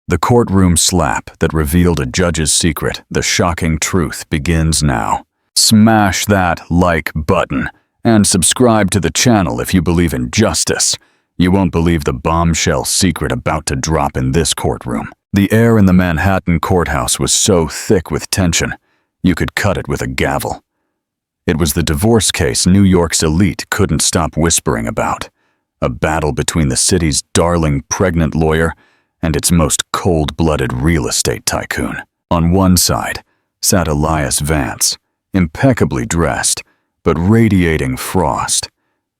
The courtroom slap that revealed a judge's secret, the shocking truth, begins now. Smash that like button and subscribe to the channel if you believe in justice. You won't believe the bombshell secret about to drop in this courtroom. The air in the Manhattan courthouse was so thick with tension, you could cut it with a gavel. It was the divorce case New York's elite couldn't stop whispering about. A battle between the city's darling pregnant lawyer and its most cold-blooded real estate tycoon. On one side sat Elias Vance, impeccably dressed, but radiating frost,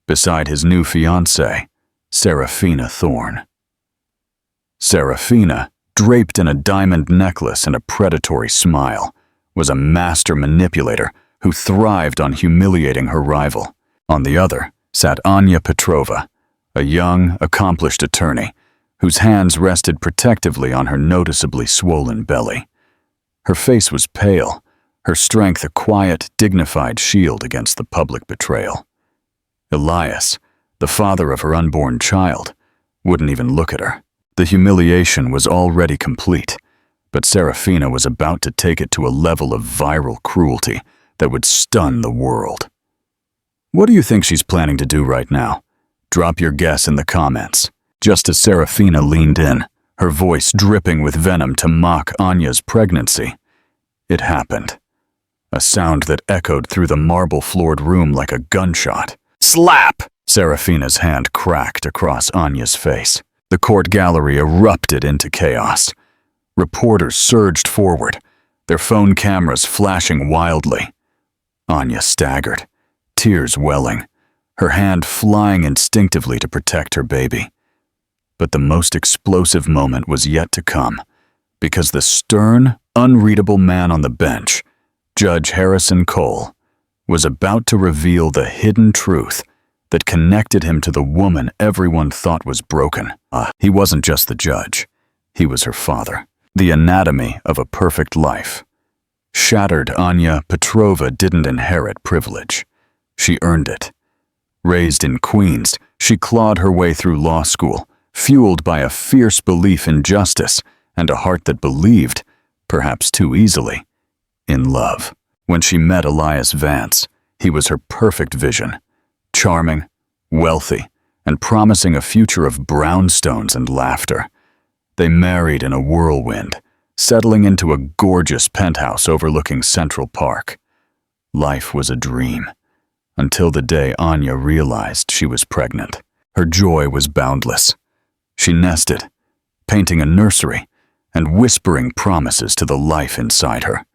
beside his new fiancée, Serafina Thorne. Serafina, draped in a diamond necklace and a predatory smile, was a master manipulator who thrived on humiliating her rival. On the other sat Anya Petrova, a young, accomplished attorney whose hands rested protectively on her noticeably swollen belly. Her face was pale, her strength a quiet, dignified shield against the public betrayal. Elias, the father of her unborn child, wouldn't even look at her. The humiliation was already complete, but Serafina was about to take it to a level of viral cruelty that would stun the world. What do you think she's planning to do right now? Drop your guess in the comments. Just as Serafina leaned in, her voice dripping with venom to mock Anya's pregnancy, it happened. A sound that echoed through the marble-floored room like a gunshot. Slap! Serafina's hand cracked across Anya's face. The court gallery erupted into chaos. Reporters surged forward, their phone cameras flashing wildly. Anya staggered, tears welling, her hand flying instinctively to protect her baby. But the most explosive moment was yet to come, because the stern, unreadable man on the bench, Judge Harrison Cole, was about to reveal the hidden truth that connected him to the woman everyone thought was broken. He wasn't just the judge, he was her father. The anatomy of a perfect life. Shattered Anya Petrova didn't inherit privilege. She earned it. Raised in Queens, she clawed her way through law school, fueled by a fierce belief in justice and a heart that believed, perhaps too easily, in love. When she met Elias Vance, he was her perfect vision. Charming, wealthy, and promising a future of brownstones and laughter. They married in a whirlwind, settling into a gorgeous penthouse overlooking Central Park. Life was a dream, until the day Anya realized she was pregnant. Her joy was boundless. She nested, painting a nursery and whispering promises to the life inside her.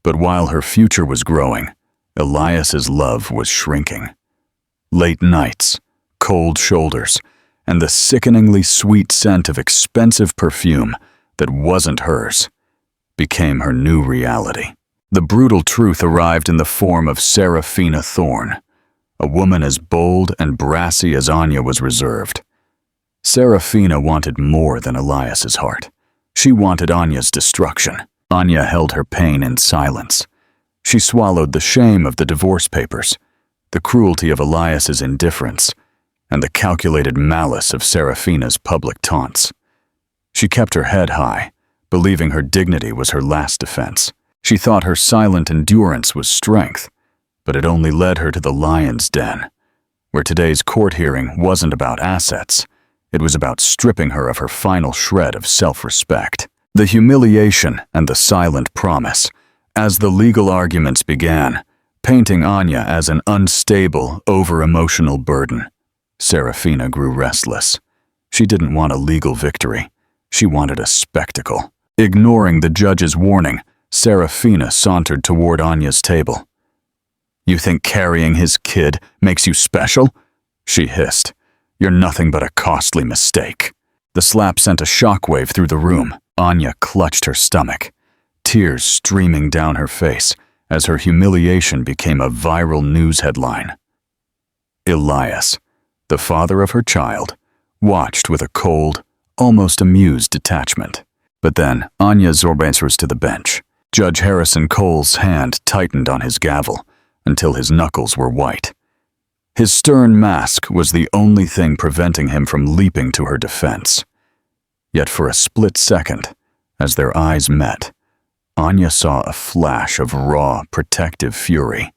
But while her future was growing, Elias's love was shrinking. Late nights, cold shoulders, and the sickeningly sweet scent of expensive perfume that wasn't hers became her new reality. The brutal truth arrived in the form of Serafina Thorne, a woman as bold and brassy as Anya was reserved. Serafina wanted more than Elias's heart. She wanted Anya's destruction. Anya held her pain in silence. She swallowed the shame of the divorce papers, the cruelty of Elias's indifference, and the calculated malice of Serafina's public taunts. She kept her head high, believing her dignity was her last defense. She thought her silent endurance was strength, but it only led her to the lion's den, where today's court hearing wasn't about assets. It was about stripping her of her final shred of self-respect. The humiliation and the silent promise, as the legal arguments began, painting Anya as an unstable, over-emotional burden. Serafina grew restless. She didn't want a legal victory. She wanted a spectacle. Ignoring the judge's warning, Serafina sauntered toward Anya's table. "You think carrying his kid makes you special?" she hissed. "You're nothing but a costly mistake." The slap sent a shockwave through the room. Anya clutched her stomach, tears streaming down her face as her humiliation became a viral news headline. Elias, the father of her child, watched with a cold, almost amused detachment. But then Anya Zorbansers to the bench. Judge Harrison Cole's hand tightened on his gavel until his knuckles were white. His stern mask was the only thing preventing him from leaping to her defense. Yet for a split second, as their eyes met, Anya saw a flash of raw, protective fury,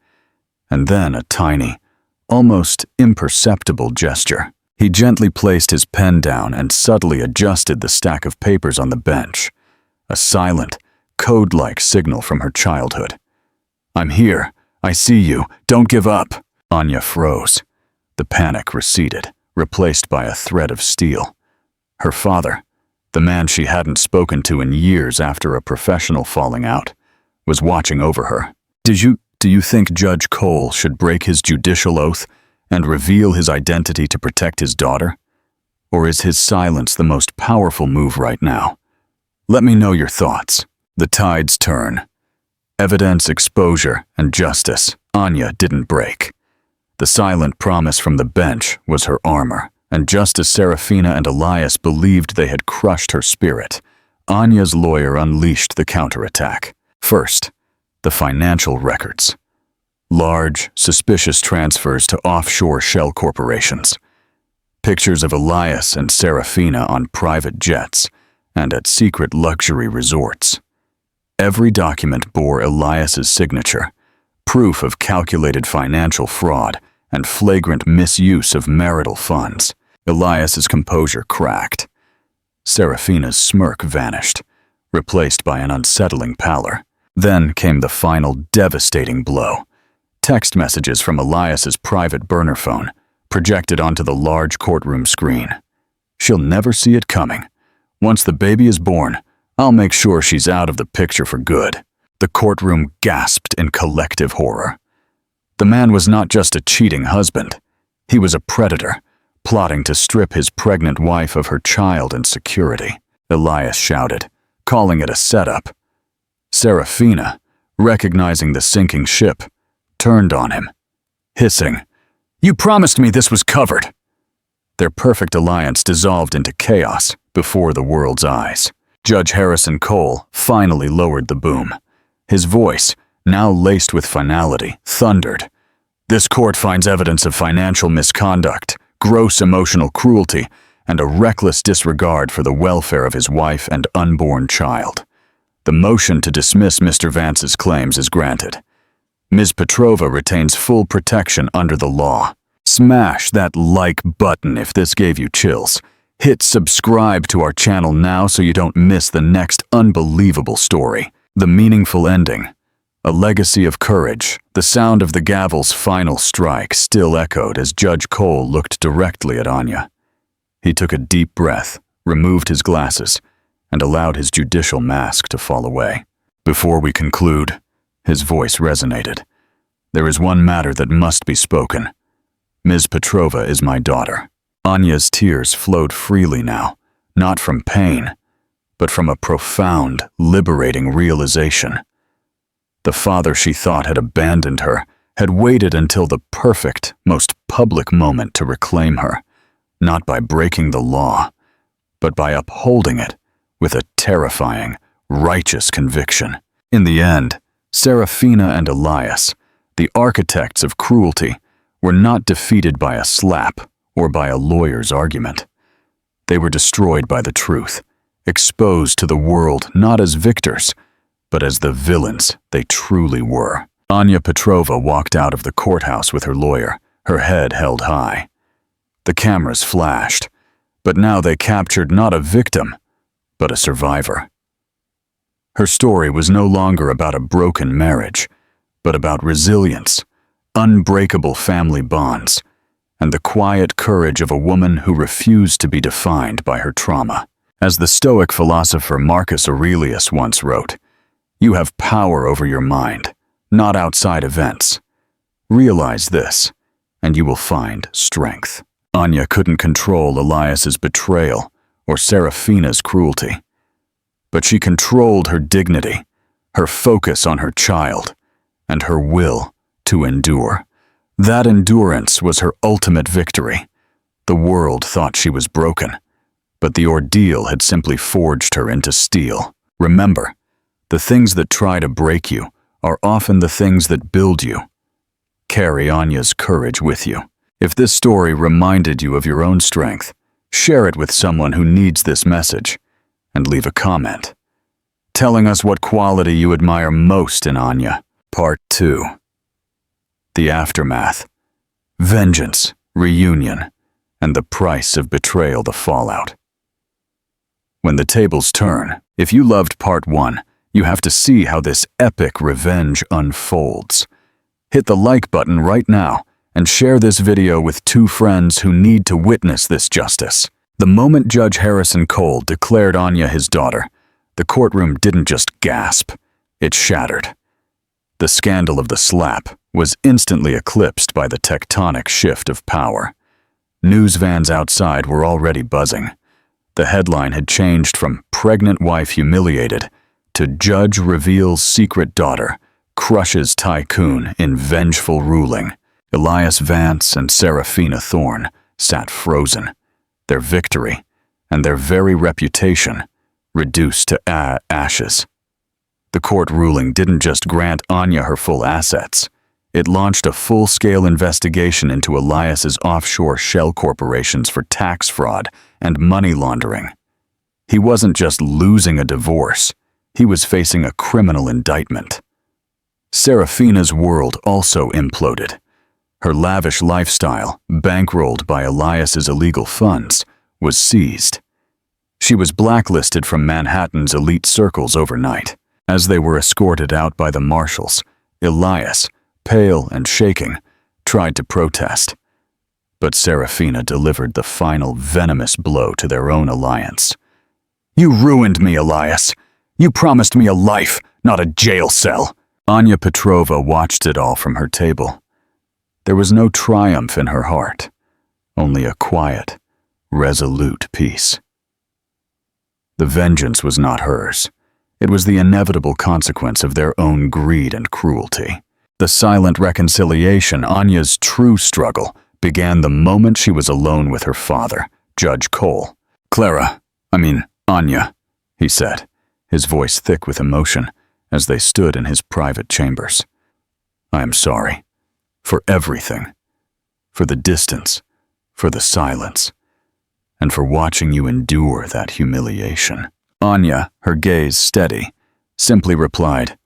and then a tiny, almost imperceptible gesture. He gently placed his pen down and subtly adjusted the stack of papers on the bench, a silent, code-like signal from her childhood. "I'm here. I see you. Don't give up." Anya froze. The panic receded, replaced by a thread of steel. Her father, the man she hadn't spoken to in years after a professional falling out, was watching over her. Do you think Judge Cole should break his judicial oath and reveal his identity to protect his daughter? Or is his silence the most powerful move right now? Let me know your thoughts. The tides turn. Evidence, exposure, and justice. Anya didn't break. The silent promise from the bench was her armor, and just as Serafina and Elias believed they had crushed her spirit, Anya's lawyer unleashed the counterattack. First, the financial records. Large, suspicious transfers to offshore shell corporations. Pictures of Elias and Serafina on private jets and at secret luxury resorts. Every document bore Elias's signature, proof of calculated financial fraud and flagrant misuse of marital funds. Elias's composure cracked. Serafina's smirk vanished, replaced by an unsettling pallor. Then came the final devastating blow. Text messages from Elias's private burner phone, projected onto the large courtroom screen. She'll never see it coming. Once the baby is born, I'll make sure she's out of the picture for good. The courtroom gasped in collective horror. The man was not just a cheating husband. He was a predator, plotting to strip his pregnant wife of her child and security. Elias shouted, calling it a setup. Serafina, recognizing the sinking ship, turned on him, hissing, "You promised me this was covered." Their perfect alliance dissolved into chaos before the world's eyes. Judge Harrison Cole finally lowered the boom. His voice, now laced with finality, thundered, "This court finds evidence of financial misconduct, gross emotional cruelty, and a reckless disregard for the welfare of his wife and unborn child. The motion to dismiss Mr. Vance's claims is granted. Ms. Petrova retains full protection under the law." Smash that like button if this gave you chills. Hit subscribe to our channel now so you don't miss the next unbelievable story. The meaningful ending. A legacy of courage. The sound of the gavel's final strike still echoed as Judge Cole looked directly at Anya. He took a deep breath, removed his glasses, and allowed his judicial mask to fall away. "Before we conclude," his voice resonated, "there is one matter that must be spoken. Ms. Petrova is my daughter." Anya's tears flowed freely now, not from pain, but from a profound, liberating realization. The father she thought had abandoned her had waited until the perfect, most public moment to reclaim her, not by breaking the law, but by upholding it with a terrifying, righteous conviction. In the end, Serafina and Elias, the architects of cruelty, were not defeated by a slap or by a lawyer's argument. They were destroyed by the truth, exposed to the world not as victors, but as the villains they truly were. Anya Petrova walked out of the courthouse with her lawyer, her head held high. The cameras flashed, but now they captured not a victim, but a survivor. Her story was no longer about a broken marriage, but about resilience, unbreakable family bonds, and the quiet courage of a woman who refused to be defined by her trauma. As the Stoic philosopher Marcus Aurelius once wrote, "You have power over your mind, not outside events. Realize this, and you will find strength." Anya couldn't control Elias's betrayal or Serafina's cruelty, but she controlled her dignity, her focus on her child, and her will to endure. That endurance was her ultimate victory. The world thought she was broken, but the ordeal had simply forged her into steel. Remember, the things that try to break you are often the things that build you. Carry Anya's courage with you. If this story reminded you of your own strength, share it with someone who needs this message. and leave a comment, telling us what quality you admire most in Anya. Part 2. The Aftermath. Vengeance, Reunion, and the Price of Betrayal, the Fallout. When the tables turn, if you loved Part 1, you have to see how this epic revenge unfolds. Hit the like button right now and share this video with 2 friends who need to witness this justice. The moment Judge Harrison Cole declared Anya his daughter, the courtroom didn't just gasp, it shattered. The scandal of the slap was instantly eclipsed by the tectonic shift of power. News vans outside were already buzzing. The headline had changed from "Pregnant Wife Humiliated" to "Judge Reveals Secret Daughter, Crushes Tycoon in Vengeful Ruling." Elias Vance and Serafina Thorne sat frozen, their victory and their very reputation reduced to ashes. The court ruling didn't just grant Anya her full assets. It launched a full-scale investigation into Elias's offshore shell corporations for tax fraud and money laundering. He wasn't just losing a divorce, he was facing a criminal indictment. Serafina's world also imploded. Her lavish lifestyle, bankrolled by Elias's illegal funds, was seized. She was blacklisted from Manhattan's elite circles overnight. As they were escorted out by the marshals, Elias, pale and shaking, tried to protest. But Serafina delivered the final venomous blow to their own alliance. "You ruined me, Elias. You promised me a life, not a jail cell." Anya Petrova watched it all from her table. There was no triumph in her heart, only a quiet, resolute peace. The vengeance was not hers. It was the inevitable consequence of their own greed and cruelty. The silent reconciliation, Anya's true struggle, began the moment she was alone with her father, Judge Cole. Anya, he said, his voice thick with emotion, as they stood in his private chambers. "I am sorry. For everything. For the distance. For the silence. And for watching you endure that humiliation." Anya, her gaze steady, simply replied,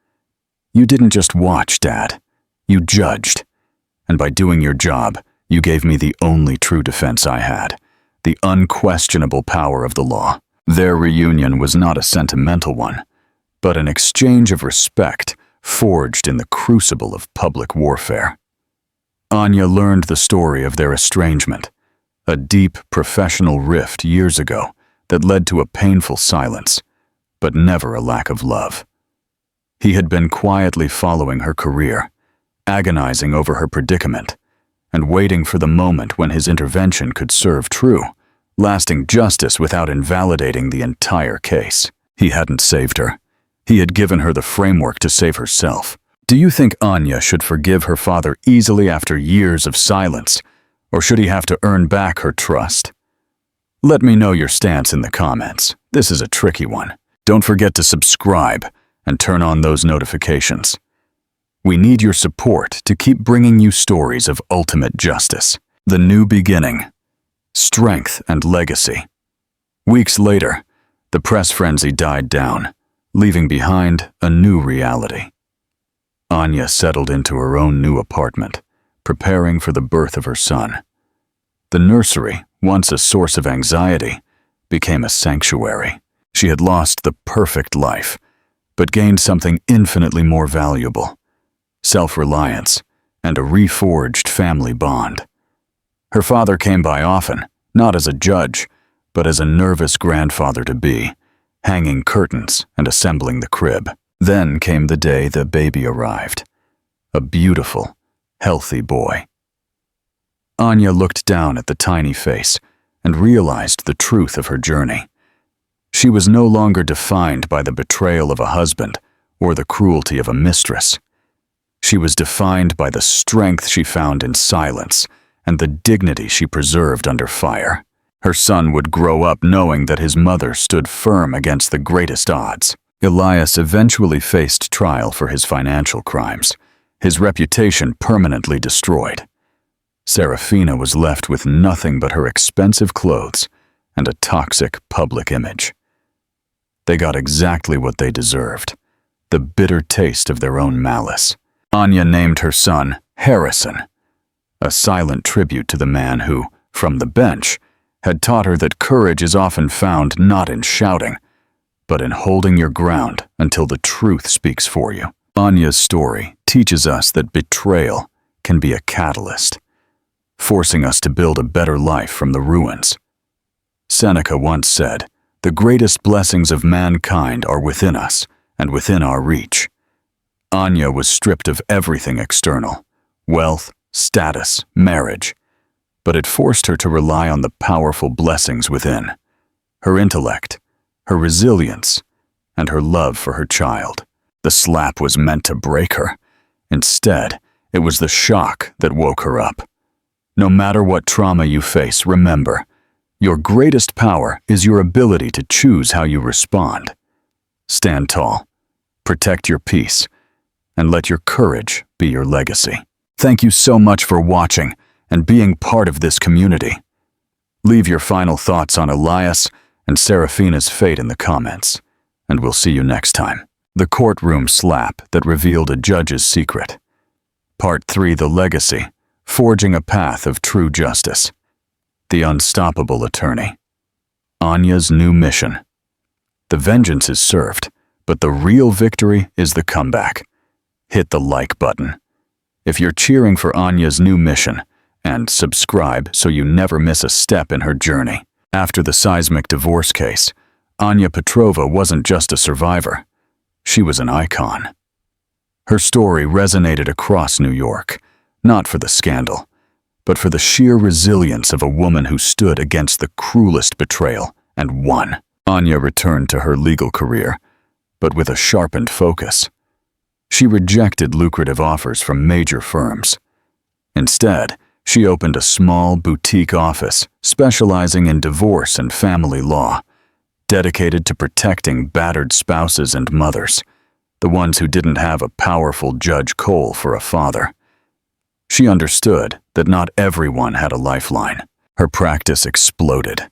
"You didn't just watch, Dad. You judged. And by doing your job, you gave me the only true defense I had, the unquestionable power of the law." Their reunion was not a sentimental one, but an exchange of respect forged in the crucible of public warfare. Anya learned the story of their estrangement, a deep professional rift years ago that led to a painful silence, but never a lack of love. He had been quietly following her career, agonizing over her predicament, and waiting for the moment when his intervention could serve true, lasting justice without invalidating the entire case. He hadn't saved her. He had given her the framework to save herself. Do you think Anya should forgive her father easily after years of silence, or should he have to earn back her trust? Let me know your stance in the comments. This is a tricky one. Don't forget to subscribe and turn on those notifications. We need your support to keep bringing you stories of ultimate justice. The New Beginning. Strength and Legacy. Weeks later, the press frenzy died down, leaving behind a new reality. Anya settled into her own new apartment, preparing for the birth of her son. The nursery, once a source of anxiety, became a sanctuary. She had lost the perfect life, but gained something infinitely more valuable: self-reliance and a reforged family bond. Her father came by often, not as a judge, but as a nervous grandfather-to-be, hanging curtains and assembling the crib. Then came the day the baby arrived. A beautiful, healthy boy. Anya looked down at the tiny face and realized the truth of her journey. She was no longer defined by the betrayal of a husband or the cruelty of a mistress. She was defined by the strength she found in silence and the dignity she preserved under fire. Her son would grow up knowing that his mother stood firm against the greatest odds. Elias eventually faced trial for his financial crimes, his reputation permanently destroyed. Serafina was left with nothing but her expensive clothes and a toxic public image. They got exactly what they deserved, the bitter taste of their own malice. Anya named her son Harrison, a silent tribute to the man who, from the bench, had taught her that courage is often found not in shouting, but in holding your ground until the truth speaks for you. Anya's story teaches us that betrayal can be a catalyst, forcing us to build a better life from the ruins. Seneca once said, "The greatest blessings of mankind are within us and within our reach." Anya was stripped of everything external, wealth, status, marriage, but it forced her to rely on the powerful blessings within, her intellect, her resilience, and her love for her child. The slap was meant to break her. Instead, it was the shock that woke her up. No matter what trauma you face, remember, your greatest power is your ability to choose how you respond. Stand tall, protect your peace, and let your courage be your legacy. Thank you so much for watching and being part of this community. Leave your final thoughts on Elias and Seraphina's fate in the comments, and we'll see you next time. The courtroom slap that revealed a judge's secret. Part 3: The Legacy, Forging a Path of True Justice. The Unstoppable Attorney. Anya's new mission. The vengeance is served, but the real victory is the comeback. Hit the like button if you're cheering for Anya's new mission, and subscribe so you never miss a step in her journey. After the seismic divorce case, Anya Petrova wasn't just a survivor. She was an icon. Her story resonated across New York, not for the scandal, but for the sheer resilience of a woman who stood against the cruelest betrayal and won. Anya returned to her legal career, but with a sharpened focus. She rejected lucrative offers from major firms. Instead, she opened a small boutique office specializing in divorce and family law, dedicated to protecting battered spouses and mothers, the ones who didn't have a powerful Judge Cole for a father. She understood that not everyone had a lifeline. Her practice exploded.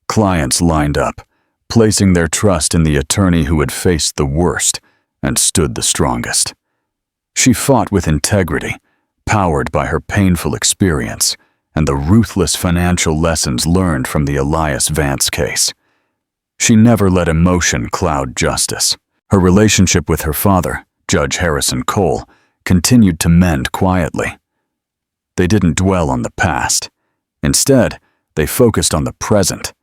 Clients lined up, placing their trust in the attorney who had faced the worst and stood the strongest. She fought with integrity, powered by her painful experience and the ruthless financial lessons learned from the Elias Vance case. She never let emotion cloud justice. Her relationship with her father, Judge Harrison Cole, continued to mend quietly. They didn't dwell on the past. Instead, they focused on the present.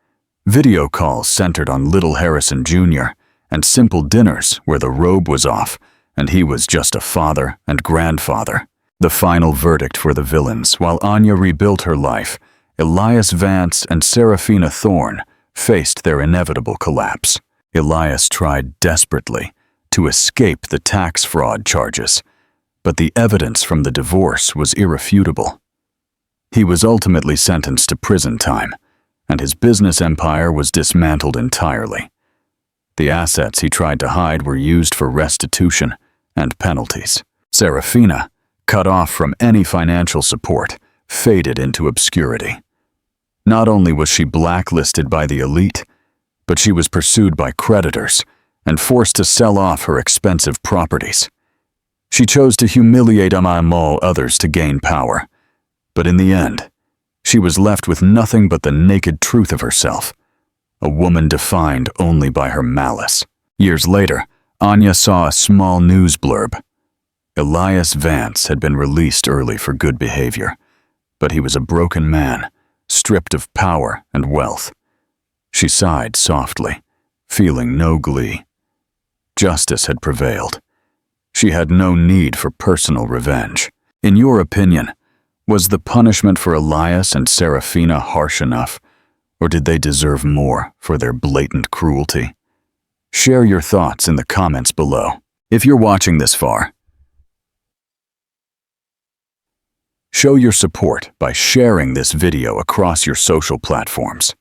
Video calls centered on little Harrison Jr., and simple dinners where the robe was off and he was just a father and grandfather. The final verdict for the villains. While Anya rebuilt her life, Elias Vance and Seraphina Thorne faced their inevitable collapse. Elias tried desperately to escape the tax fraud charges, but the evidence from the divorce was irrefutable. He was ultimately sentenced to prison time, and his business empire was dismantled entirely. The assets he tried to hide were used for restitution and penalties. Seraphina, cut off from any financial support, faded into obscurity. Not only was she blacklisted by the elite, but she was pursued by creditors and forced to sell off her expensive properties. She chose to humiliate among others to gain power, but in the end, she was left with nothing but the naked truth of herself, a woman defined only by her malice. Years later, Anya saw a small news blurb. Elias Vance had been released early for good behavior, but he was a broken man, stripped of power and wealth. She sighed softly, feeling no glee. Justice had prevailed. She had no need for personal revenge. In your opinion, was the punishment for Elias and Seraphina harsh enough, or did they deserve more for their blatant cruelty? Share your thoughts in the comments below. If you're watching this far, show your support by sharing this video across your social platforms.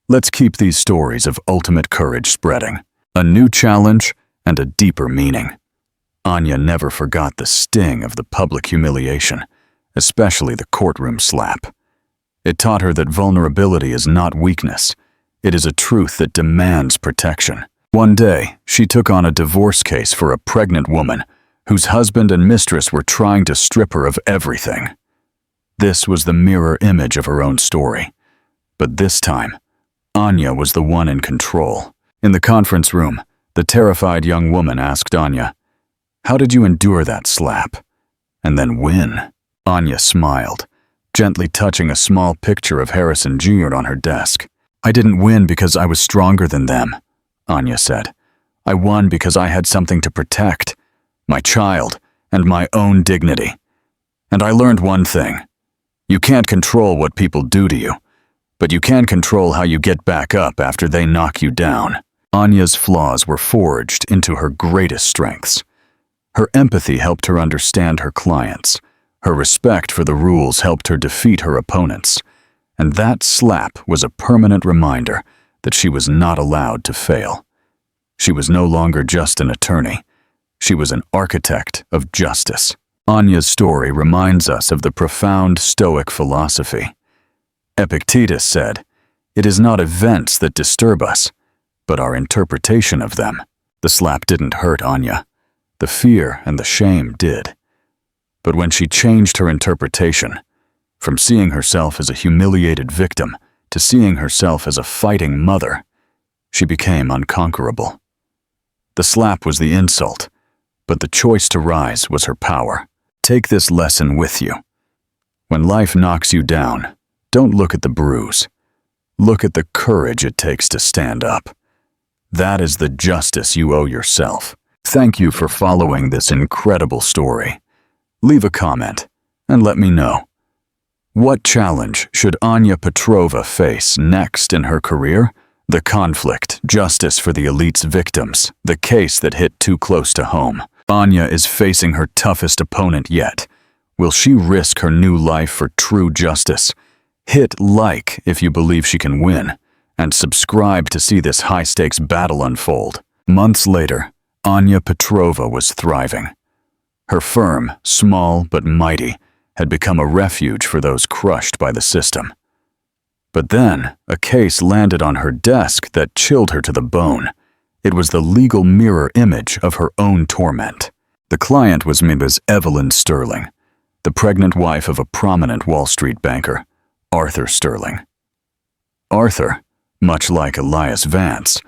Let's keep these stories of ultimate courage spreading. A new challenge and a deeper meaning. Anya never forgot the sting of the public humiliation, especially the courtroom slap. It taught her that vulnerability is not weakness. It is a truth that demands protection. One day, she took on a divorce case for a pregnant woman whose husband and mistress were trying to strip her of everything. This was the mirror image of her own story. But this time, Anya was the one in control. In the conference room, the terrified young woman asked Anya, "How did you endure that slap? And then win?" Anya smiled, gently touching a small picture of Harrison Jr. on her desk. "I didn't win because I was stronger than them," Anya said. "I won because I had something to protect, my child and my own dignity. And I learned one thing. You can't control what people do to you, but you can control how you get back up after they knock you down." Anya's flaws were forged into her greatest strengths. Her empathy helped her understand her clients. Her respect for the rules helped her defeat her opponents. And that slap was a permanent reminder that she was not allowed to fail. She was no longer just an attorney. She was an architect of justice. Anya's story reminds us of the profound Stoic philosophy. Epictetus said, "It is not events that disturb us, but our interpretation of them." The slap didn't hurt Anya. The fear and the shame did. But when she changed her interpretation, from seeing herself as a humiliated victim to seeing herself as a fighting mother, she became unconquerable. The slap was the insult, but the choice to rise was her power. Take this lesson with you. When life knocks you down, don't look at the bruise. Look at the courage it takes to stand up. That is the justice you owe yourself. Thank you for following this incredible story. Leave a comment and let me know. What challenge should Anya Petrova face next in her career? The conflict, justice for the elite's victims, the case that hit too close to home. Anya is facing her toughest opponent yet. Will she risk her new life for true justice? Hit like if you believe she can win, and subscribe to see this high-stakes battle unfold. Months later, Anya Petrova was thriving. Her firm, small but mighty, had become a refuge for those crushed by the system. But then, a case landed on her desk that chilled her to the bone. It was the legal mirror image of her own torment. The client was Ms. Evelyn Sterling, the pregnant wife of a prominent Wall Street banker, Arthur Sterling. Arthur, much like Elias Vance,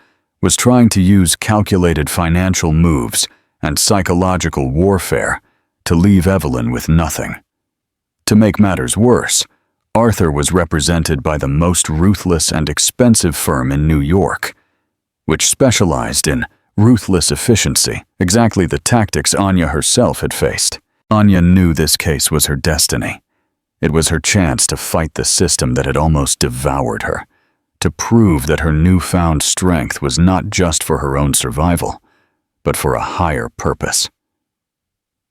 was trying to use calculated financial moves and psychological warfare to leave Evelyn with nothing. To make matters worse, Arthur was represented by the most ruthless and expensive firm in New York, which specialized in ruthless efficiency, exactly the tactics Anya herself had faced. Anya knew this case was her destiny. It was her chance to fight the system that had almost devoured her, to prove that her newfound strength was not just for her own survival, but for a higher purpose.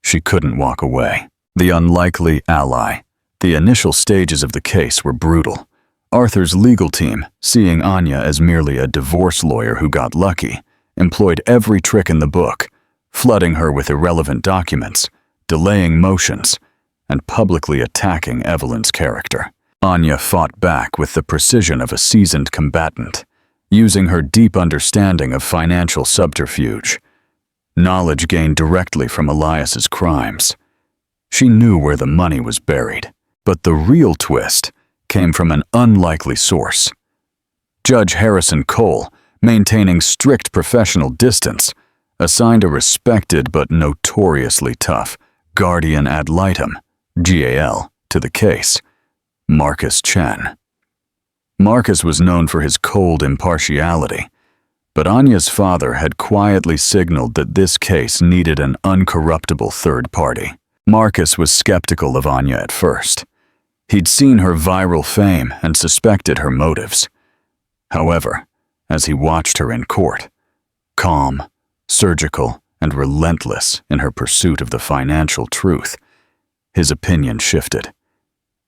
She couldn't walk away. The unlikely ally. The initial stages of the case were brutal. Arthur's legal team, seeing Anya as merely a divorce lawyer who got lucky, employed every trick in the book, flooding her with irrelevant documents, delaying motions, and publicly attacking Evelyn's character. Anya fought back with the precision of a seasoned combatant, using her deep understanding of financial subterfuge, knowledge gained directly from Elias's crimes. She knew where the money was buried, but the real twist came from an unlikely source. Judge Harrison Cole, maintaining strict professional distance, assigned a respected but notoriously tough guardian ad litem, GAL, to the case, Marcus Chen. Marcus was known for his cold impartiality, but Anya's father had quietly signaled that this case needed an uncorruptible third party. Marcus was skeptical of Anya at first. He'd seen her viral fame and suspected her motives. However, as he watched her in court, calm, surgical, and relentless in her pursuit of the financial truth, his opinion shifted.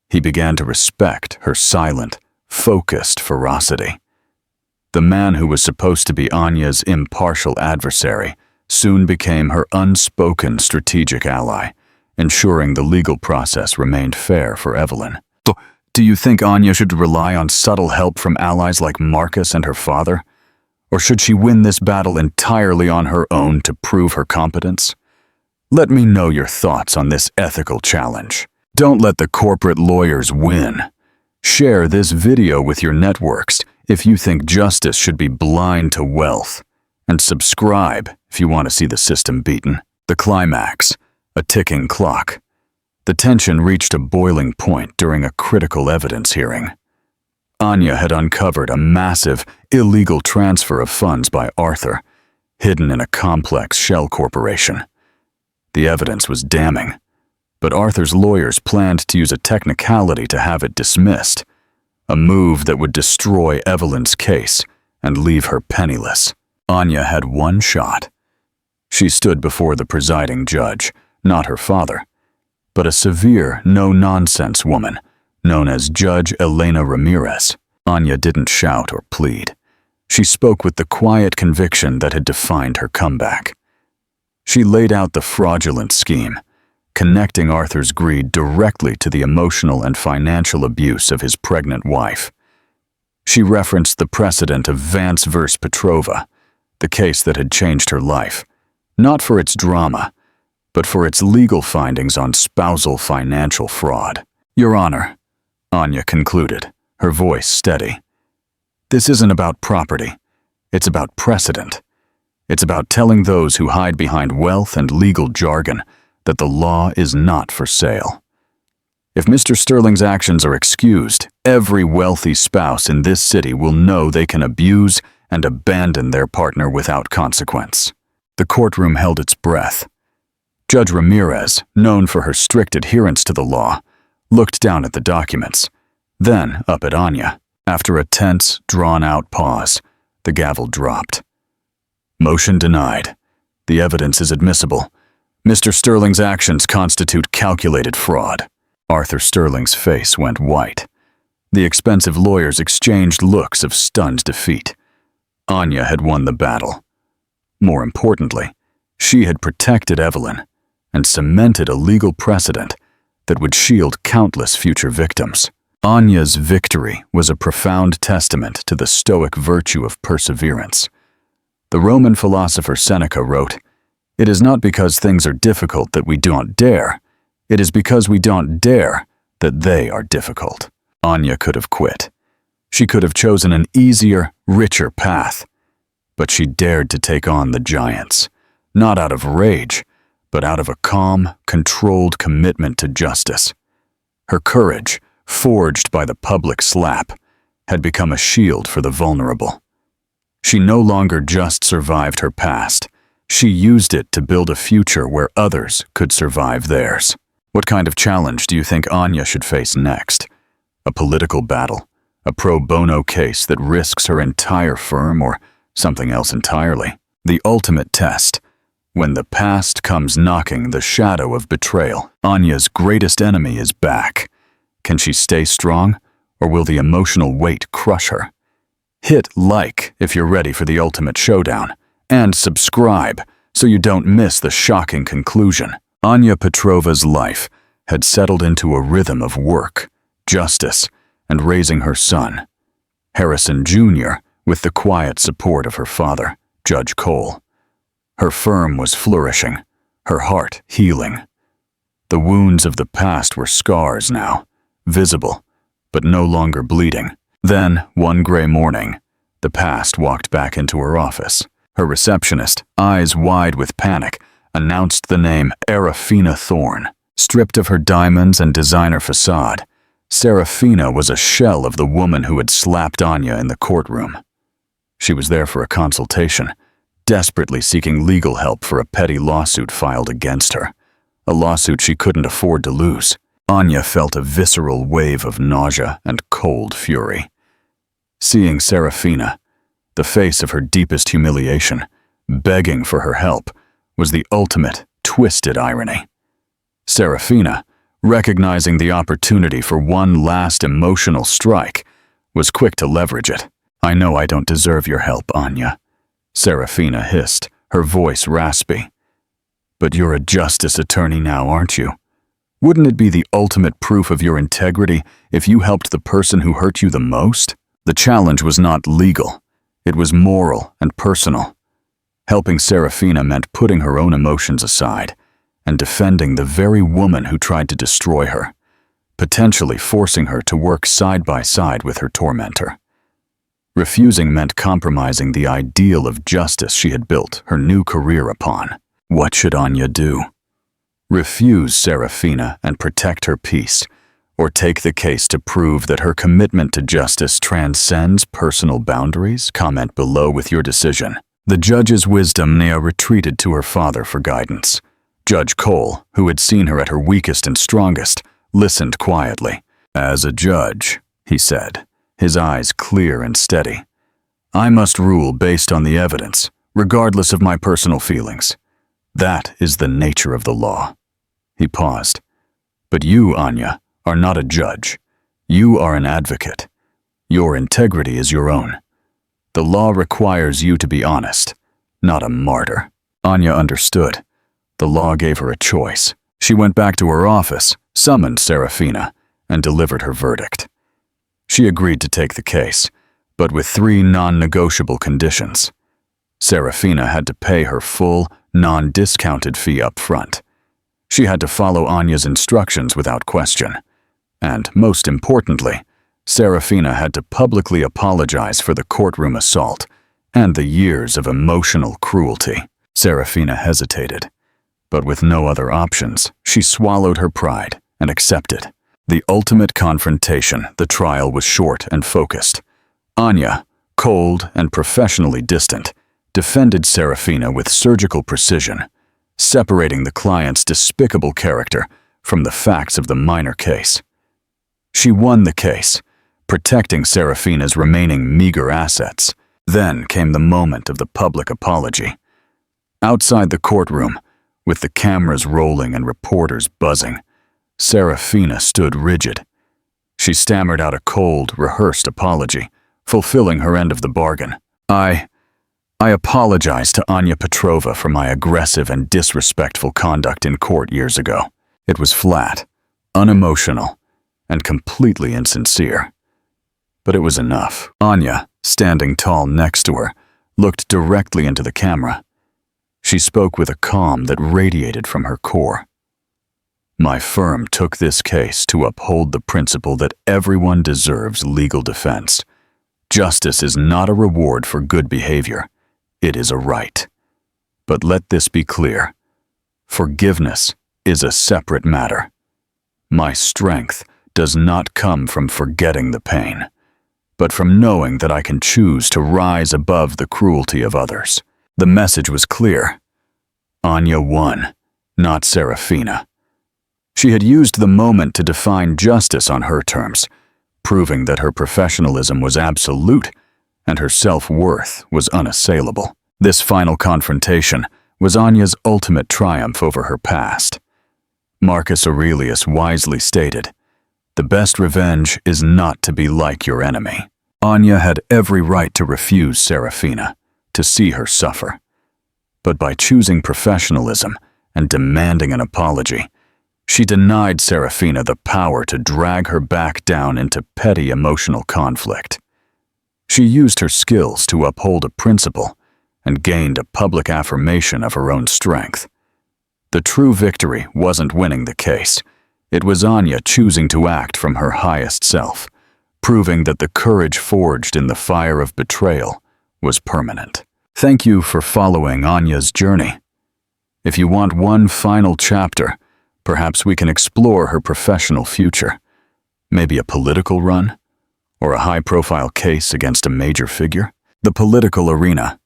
He began to respect her silent, focused ferocity. The man who was supposed to be Anya's impartial adversary soon became her unspoken strategic ally, ensuring the legal process remained fair for Evelyn. Do you think Anya should rely on subtle help from allies like Marcus and her father? Or should she win this battle entirely on her own to prove her competence? Let me know your thoughts on this ethical challenge. Don't let the corporate lawyers win. Share this video with your networks if you think justice should be blind to wealth. And subscribe if you want to see the system beaten. The climax, a ticking clock. The tension reached a boiling point during a critical evidence hearing. Anya had uncovered a massive, illegal transfer of funds by Arthur, hidden in a complex shell corporation. The evidence was damning, but Arthur's lawyers planned to use a technicality to have it dismissed, a move that would destroy Evelyn's case and leave her penniless. Anya had one shot. She stood before the presiding judge, not her father, but a severe, no-nonsense woman known as Judge Elena Ramirez. Anya didn't shout or plead. She spoke with the quiet conviction that had defined her comeback. She laid out the fraudulent scheme, connecting Arthur's greed directly to the emotional and financial abuse of his pregnant wife. She referenced the precedent of Vance vs. Petrova, the case that had changed her life, not for its drama, but for its legal findings on spousal financial fraud. Your Honor, Anya concluded, her voice steady. This isn't about property. It's about precedent. It's about telling those who hide behind wealth and legal jargon that the law is not for sale. If Mr. Sterling's actions are excused, every wealthy spouse in this city will know they can abuse and abandon their partner without consequence. The courtroom held its breath. Judge Ramirez, known for her strict adherence to the law, looked down at the documents, then up at Anya. After a tense, drawn-out pause, the gavel dropped. Motion denied. The evidence is admissible. Mr. Sterling's actions constitute calculated fraud. Arthur Sterling's face went white. The expensive lawyers exchanged looks of stunned defeat. Anya had won the battle. More importantly, she had protected Evelyn and cemented a legal precedent that would shield countless future victims. Anya's victory was a profound testament to the stoic virtue of perseverance. The Roman philosopher Seneca wrote, "It is not because things are difficult that we don't dare. It is because we don't dare that they are difficult." Anya could have quit. She could have chosen an easier, richer path. But she dared to take on the giants, not out of rage, but out of a calm, controlled commitment to justice. Her courage, forged by the public slap, had become a shield for the vulnerable. She no longer just survived her past. She used it to build a future where others could survive theirs. What kind of challenge do you think Anya should face next? A political battle? A pro bono case that risks her entire firm, or something else entirely? The ultimate test. When the past comes knocking, the shadow of betrayal, Anya's greatest enemy is back. Can she stay strong, or will the emotional weight crush her? Hit like if you're ready for the ultimate showdown, and subscribe so you don't miss the shocking conclusion. Anya Petrova's life had settled into a rhythm of work, justice, and raising her son, Harrison Jr., with the quiet support of her father, Judge Cole. Her firm was flourishing, her heart healing. The wounds of the past were scars now, visible, but no longer bleeding. Then, one gray morning, the past walked back into her office. Her receptionist, eyes wide with panic, announced the name Serafina Thorne. Stripped of her diamonds and designer facade, Serafina was a shell of the woman who had slapped Anya in the courtroom. She was there for a consultation, desperately seeking legal help for a petty lawsuit filed against her, a lawsuit she couldn't afford to lose. Anya felt a visceral wave of nausea and cold fury. Seeing Serafina, the face of her deepest humiliation, begging for her help, was the ultimate, twisted irony. Serafina, recognizing the opportunity for one last emotional strike, was quick to leverage it. "I know I don't deserve your help, Anya," Serafina hissed, her voice raspy. "But you're a justice attorney now, aren't you? Wouldn't it be the ultimate proof of your integrity if you helped the person who hurt you the most?" The challenge was not legal. It was moral and personal. Helping Serafina meant putting her own emotions aside and defending the very woman who tried to destroy her, potentially forcing her to work side by side with her tormentor. Refusing meant compromising the ideal of justice she had built her new career upon. What should Anya do? Refuse Serafina and protect her peace, or take the case to prove that her commitment to justice transcends personal boundaries? Comment below with your decision. The judge's wisdom. Nia retreated to her father for guidance. Judge Cole, who had seen her at her weakest and strongest, listened quietly. As a judge, he said, his eyes clear and steady, I must rule based on the evidence, regardless of my personal feelings. That is the nature of the law. He paused. But you, Anya, are not a judge. You are an advocate. Your integrity is your own. The law requires you to be honest, not a martyr. Anya understood. The law gave her a choice. She went back to her office, summoned Serafina, and delivered her verdict. She agreed to take the case, but with 3 non-negotiable conditions. Serafina had to pay her full, non-discounted fee up front. She had to follow Anya's instructions without question. And, most importantly, Serafina had to publicly apologize for the courtroom assault and the years of emotional cruelty. Serafina hesitated, but with no other options, she swallowed her pride and accepted. The ultimate confrontation. The trial was short and focused. Anya, cold and professionally distant, defended Serafina with surgical precision, separating the client's despicable character from the facts of the minor case. She won the case, protecting Serafina's remaining meager assets. Then came the moment of the public apology. Outside the courtroom, with the cameras rolling and reporters buzzing, Serafina stood rigid. She stammered out a cold, rehearsed apology, fulfilling her end of the bargain. I apologize to Anya Petrova for my aggressive and disrespectful conduct in court years ago. It was flat, unemotional, and completely insincere. But it was enough. Anya, standing tall next to her, looked directly into the camera. She spoke with a calm that radiated from her core. My firm took this case to uphold the principle that everyone deserves legal defense. Justice is not a reward for good behavior. It is a right. But let this be clear. Forgiveness is a separate matter. My strength does not come from forgetting the pain, but from knowing that I can choose to rise above the cruelty of others. The message was clear. Anya won, not Serafina. She had used the moment to define justice on her terms, proving that her professionalism was absolute and her self-worth was unassailable. This final confrontation was Anya's ultimate triumph over her past. Marcus Aurelius wisely stated, "The best revenge is not to be like your enemy." Anya had every right to refuse Serafina, to see her suffer. But by choosing professionalism and demanding an apology, she denied Serafina the power to drag her back down into petty emotional conflict. She used her skills to uphold a principle and gained a public affirmation of her own strength. The true victory wasn't winning the case. It was Anya choosing to act from her highest self, proving that the courage forged in the fire of betrayal was permanent. Thank you for following Anya's journey. If you want one final chapter, perhaps we can explore her professional future. Maybe a political run, or a high-profile case against a major figure. The political arena.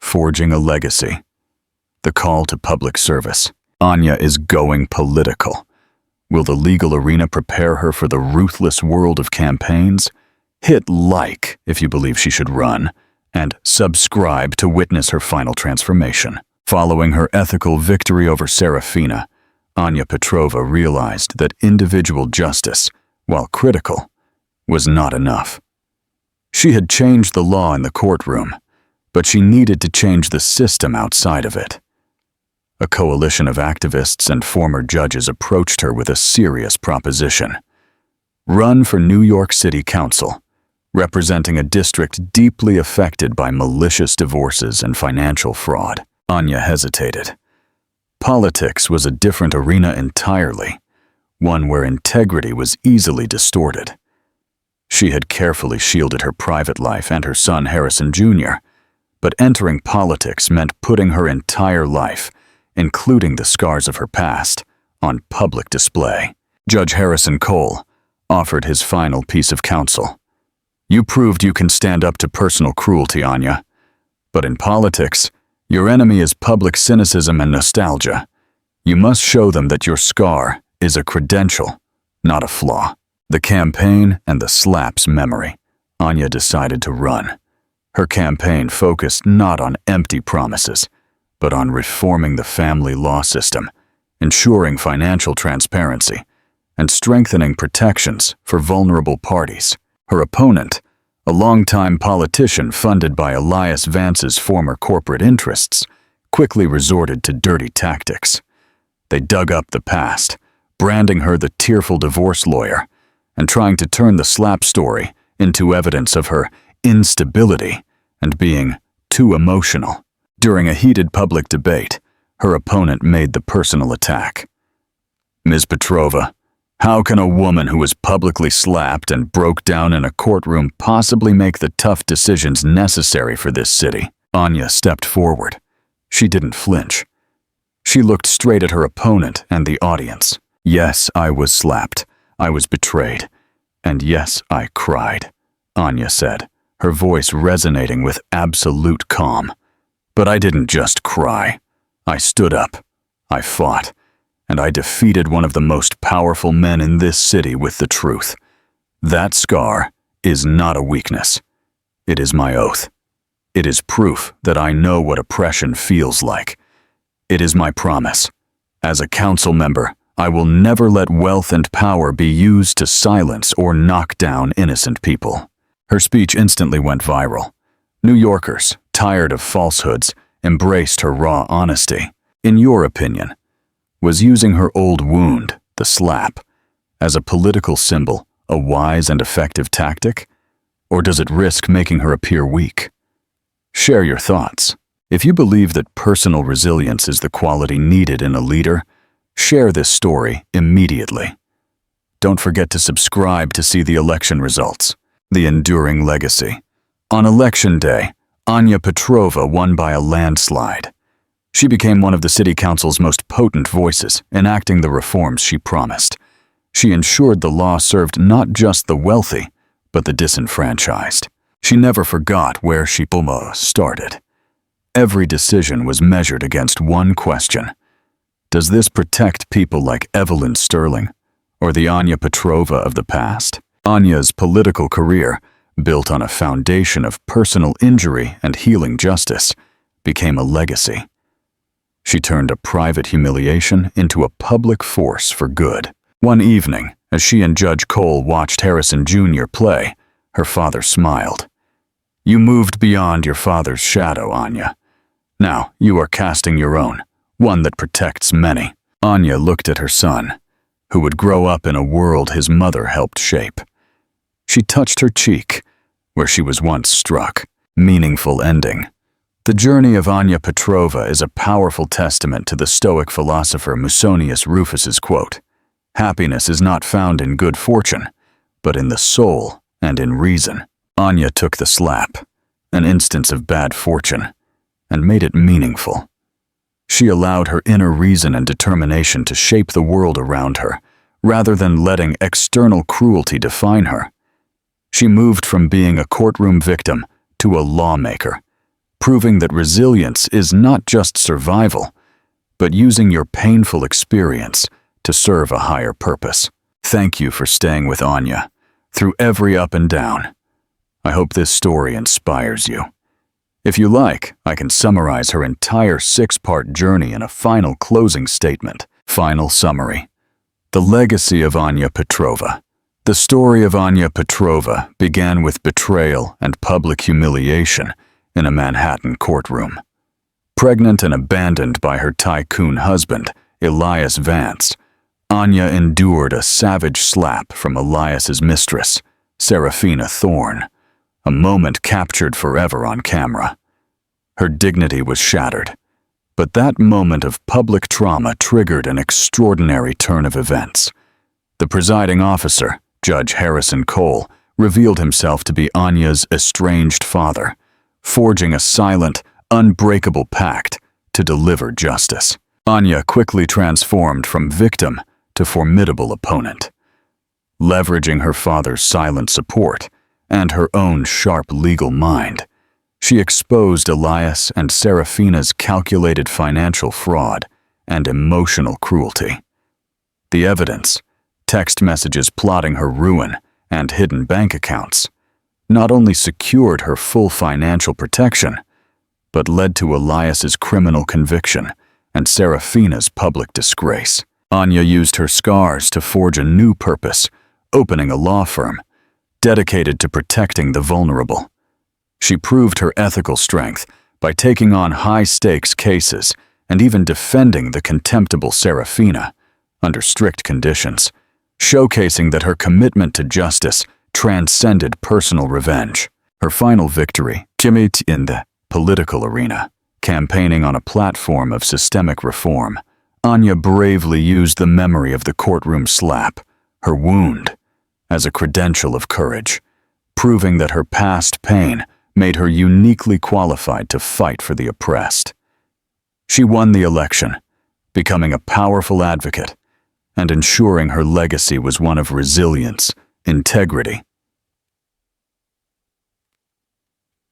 Forging a legacy. The call to public service. Anya is going political. Will the legal arena prepare her for the ruthless world of campaigns? Hit like if you believe she should run, and subscribe to witness her final transformation. Following her ethical victory over Serafina, Anya Petrova realized that individual justice, while critical, was not enough. She had changed the law in the courtroom, but she needed to change the system outside of it. A coalition of activists and former judges approached her with a serious proposition. Run for New York City Council, representing a district deeply affected by malicious divorces and financial fraud. Anya hesitated. Politics was a different arena entirely, one where integrity was easily distorted. She had carefully shielded her private life and her son Harrison Jr., but entering politics meant putting her entire life, including the scars of her past, on public display. Judge Harrison Cole offered his final piece of counsel. You proved you can stand up to personal cruelty, Anya. But in politics, your enemy is public cynicism and nostalgia. You must show them that your scar is a credential, not a flaw. The campaign and the slap's memory. Anya decided to run. Her campaign focused not on empty promises, but on reforming the family law system, ensuring financial transparency, and strengthening protections for vulnerable parties. Her opponent, a longtime politician funded by Elias Vance's former corporate interests, quickly resorted to dirty tactics. They dug up the past, branding her the tearful divorce lawyer, and trying to turn the slap story into evidence of her instability and being too emotional. During a heated public debate, her opponent made the personal attack. Ms. Petrova, how can a woman who was publicly slapped and broke down in a courtroom possibly make the tough decisions necessary for this city? Anya stepped forward. She didn't flinch. She looked straight at her opponent and the audience. Yes, I was slapped. I was betrayed. And yes, I cried, Anya said, her voice resonating with absolute calm. But I didn't just cry. I stood up. I fought. And I defeated one of the most powerful men in this city with the truth. That scar is not a weakness. It is my oath. It is proof that I know what oppression feels like. It is my promise. As a council member, I will never let wealth and power be used to silence or knock down innocent people. Her speech instantly went viral. New Yorkers, tired of falsehoods, embraced her raw honesty. In your opinion, was using her old wound, the slap, as a political symbol a wise and effective tactic? Or does it risk making her appear weak? Share your thoughts. If you believe that personal resilience is the quality needed in a leader, share this story immediately. Don't forget to subscribe to see the election results. The enduring legacy. On election day, Anya Petrova won by a landslide. She became one of the city council's most potent voices, enacting the reforms she promised. She ensured the law served not just the wealthy, but the disenfranchised. She never forgot where she almost started. Every decision was measured against one question. Does this protect people like Evelyn Sterling, or the Anya Petrova of the past? Anya's political career, built on a foundation of personal injury and healing justice, became a legacy. She turned a private humiliation into a public force for good. One evening, as she and Judge Cole watched Harrison Jr. play, her father smiled. You moved beyond your father's shadow, Anya. Now you are casting your own, one that protects many. Anya looked at her son, who would grow up in a world his mother helped shape. She touched her cheek, where she was once struck. Meaningful ending. The journey of Anya Petrova is a powerful testament to the Stoic philosopher Musonius Rufus's quote, "Happiness is not found in good fortune, but in the soul and in reason." Anya took the slap, an instance of bad fortune, and made it meaningful. She allowed her inner reason and determination to shape the world around her, rather than letting external cruelty define her. She moved from being a courtroom victim to a lawmaker, proving that resilience is not just survival, but using your painful experience to serve a higher purpose. Thank you for staying with Anya through every up and down. I hope this story inspires you. If you like, I can summarize her entire 6-part journey in a final closing statement. Final summary. The legacy of Anya Petrova. The story of Anya Petrova began with betrayal and public humiliation in a Manhattan courtroom. Pregnant and abandoned by her tycoon husband, Elias Vance, Anya endured a savage slap from Elias's mistress, Serafina Thorne, a moment captured forever on camera. Her dignity was shattered, but that moment of public trauma triggered an extraordinary turn of events. The presiding officer, Judge Harrison Cole, revealed himself to be Anya's estranged father, forging a silent, unbreakable pact to deliver justice. Anya quickly transformed from victim to formidable opponent. Leveraging her father's silent support and her own sharp legal mind, she exposed Elias and Serafina's calculated financial fraud and emotional cruelty. The evidence, text messages plotting her ruin and hidden bank accounts, not only secured her full financial protection, but led to Elias's criminal conviction and Serafina's public disgrace. Anya used her scars to forge a new purpose, opening a law firm dedicated to protecting the vulnerable. She proved her ethical strength by taking on high-stakes cases and even defending the contemptible Serafina under strict conditions, showcasing that her commitment to justice transcended personal revenge. Her final victory came in the political arena. Campaigning on a platform of systemic reform, Anya bravely used the memory of the courtroom slap, her wound, as a credential of courage, proving that her past pain made her uniquely qualified to fight for the oppressed. She won the election, becoming a powerful advocate and ensuring her legacy was one of resilience, integrity,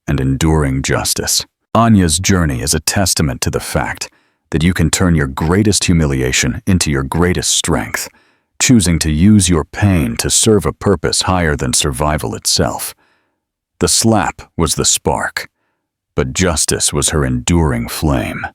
and enduring justice. Anya's journey is a testament to the fact that you can turn your greatest humiliation into your greatest strength, choosing to use your pain to serve a purpose higher than survival itself. The slap was the spark, but justice was her enduring flame.